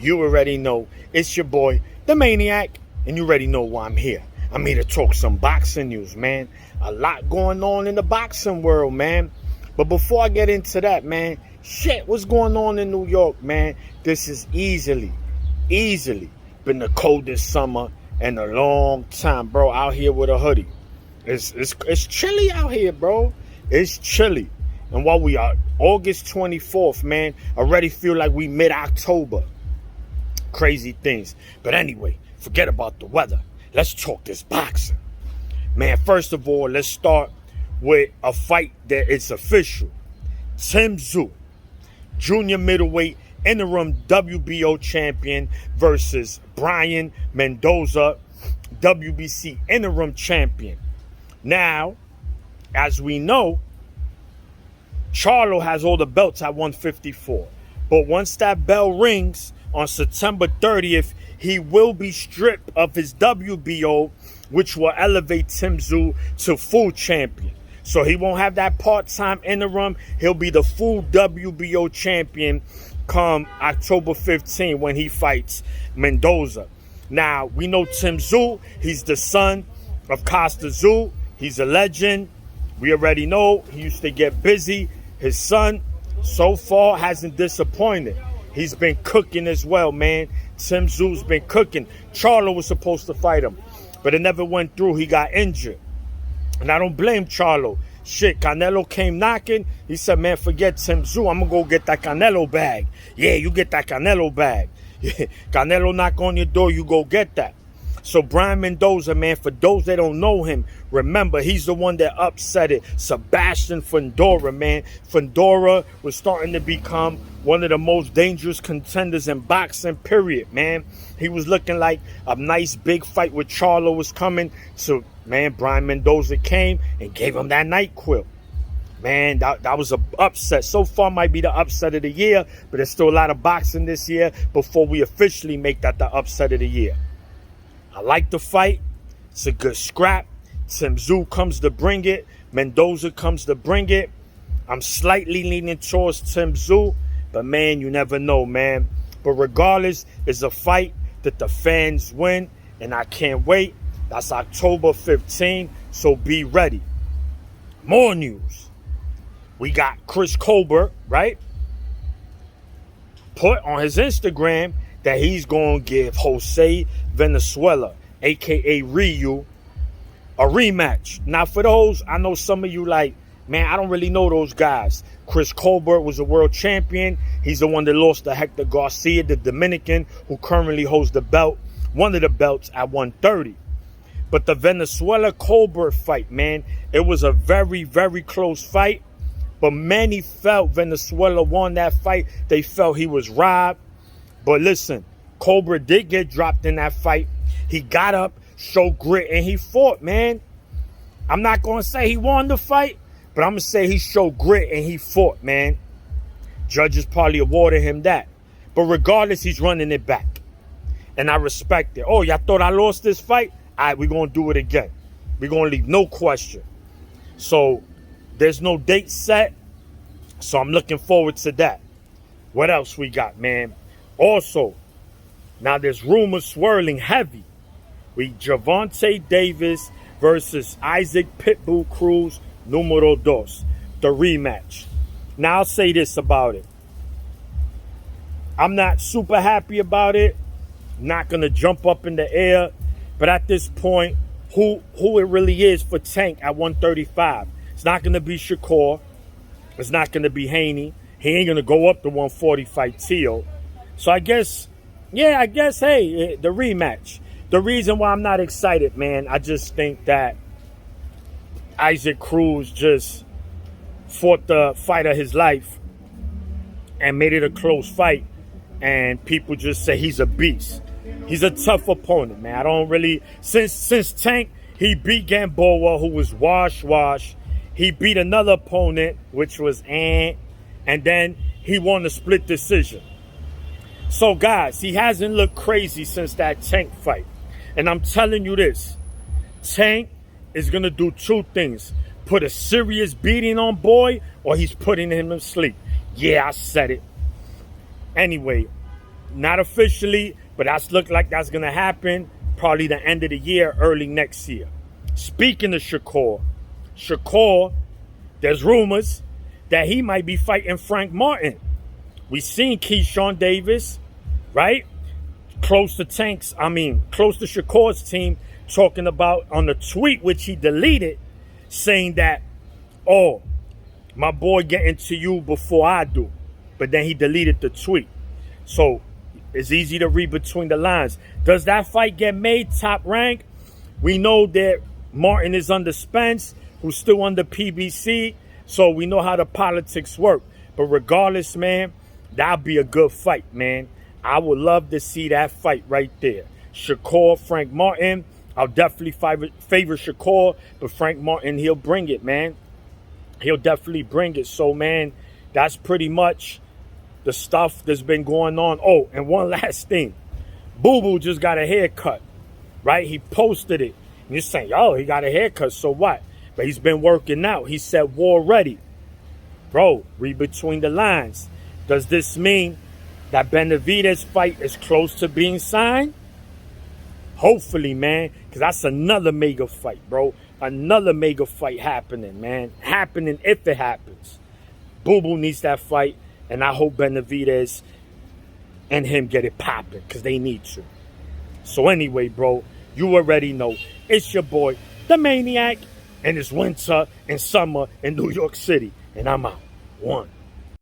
You already know it's your boy, the Maniac, and you already know why I'm here. I'm here to talk some boxing news, man. A lot going on in the boxing world, man. But before I get into that, man, shit, what's going on in New York, man? This is easily been the coldest summer in a long time, bro. Out here with a hoodie. It's chilly out here, bro. It's chilly. And while we are August 24th, man, I already feel like we mid-October. Crazy things. But anyway, forget about the weather. Let's talk this boxing. Man, first of all, let's start with a fight that is official. Tszyu, junior middleweight interim WBO champion versus Brian Mendoza, WBC interim champion. Now, as we know, Charlo has all the belts at 154. But once that bell rings on September 30th, he will be stripped of his WBO, which will elevate Tszyu to full champion. So he won't have that part-time interim. He'll be the full WBO champion come October 15 when he fights Mendoza. Now, we know Tszyu, he's the son of Tszyu. He's a legend. We already know he used to get busy. His son, so far, hasn't disappointed. He's been cooking as well, man. Tszyu's been cooking. Charlo was supposed to fight him, but it never went through. He got injured. And I don't blame Charlo. Shit, Canelo came knocking. He said, man, forget Tszyu. I'm going to go get that Canelo bag. Yeah, you get that Canelo bag. Canelo knock on your door, you go get that. So Brian Mendoza, man, for those that don't know him, remember, he's the one that upset it. Sebastian Fundora, man. Fundora was starting to become one of the most dangerous contenders in boxing, period, man. He was looking like a nice big fight with Charlo was coming. So, man, Brian Mendoza came and gave him that NyQuil. Man, that was an upset. So far might be the upset of the year, but there's still a lot of boxing this year before we officially make that the upset of the year. I like the fight. It's a good scrap. Tszyu comes to bring it. Mendoza comes to bring it. I'm slightly leaning towards Tszyu, but man, you never know, man. But regardless, it's a fight that the fans win, and I can't wait. That's October 15, so be ready. More news. We got Chris Colbert, right? Put on his Instagram that he's going to give Jose Venezuela, a.k.a. Ryu, a rematch. Now, for those, I know some of you like, man, I don't really know those guys. Chris Colbert was a world champion. He's the one that lost to Hector Garcia, the Dominican, who currently holds the belt, one of the belts at 130. But the Venezuela-Colbert fight, man, it was a very, very close fight. But many felt Venezuela won that fight. They felt he was robbed. But listen, Colbert did get dropped in that fight. He got up, showed grit, and he fought, man. I'm not going to say he won the fight, but I'm going to say he showed grit and he fought, man. Judges probably awarded him that. But regardless, he's running it back. And I respect it. Oh, y'all thought I lost this fight? All right, we're going to do it again. We're going to leave no question. So there's no date set. So I'm looking forward to that. What else we got, man? Also, now there's rumors swirling heavy. We Gervonta Davis versus Isaac Pitbull Cruz numero dos, the rematch. Now I'll say this about it. I'm not super happy about it. Not gonna jump up in the air, but at this point, who it really is for Tank at 135? It's not gonna be Shakur. It's not gonna be Haney. He ain't gonna go up to 140 fight Tszyu. So I guess, hey, the rematch. The reason why I'm not excited, man, I just think that Isaac Cruz just fought the fight of his life and made it a close fight. And people just say he's a beast. He's a tough opponent, man. I don't really, since Tank, he beat Gamboa, who was wash. He beat another opponent, which was and then he won a split decision. So, guys, he hasn't looked crazy since that Tank fight. And I'm telling you this. Tank is going to do two things. Put a serious beating on boy, or he's putting him to sleep. Yeah, I said it. Anyway, Not officially, but that's look like that's going to happen probably the end of the year, early next year. Speaking of Shakur, there's rumors that he might be fighting Frank Martin. We seen Keyshawn Davis, right? Close to Shakur's team, talking about on the tweet, which he deleted, saying that, oh, my boy getting to you before I do. But then he deleted the tweet. So it's easy to read between the lines. Does that fight get made top rank? We know that Martin is under Spence, who's still under PBC. So we know how the politics work. But regardless, man, that'll be a good fight, man. I would love to see that fight right there. Shakur, Frank Martin. I'll definitely favor Shakur, but Frank Martin, he'll bring it, man. He'll definitely bring it. So, man, that's pretty much the stuff that's been going on. Oh, and one last thing. Boo Boo just got a haircut, right? He posted it. And you're saying, oh, he got a haircut, so what? But he's been working out. He said, war ready. Bro, read between the lines. Does this mean that Benavidez' fight is close to being signed? Hopefully, man, because that's another mega fight, bro. Another mega fight happening, man. Happening if it happens. Boo Boo needs that fight, and I hope Benavidez and him get it popping, because they need to. So anyway, bro, you already know. It's your boy, the Maniac, and it's winter and summer in New York City. And I'm out. One.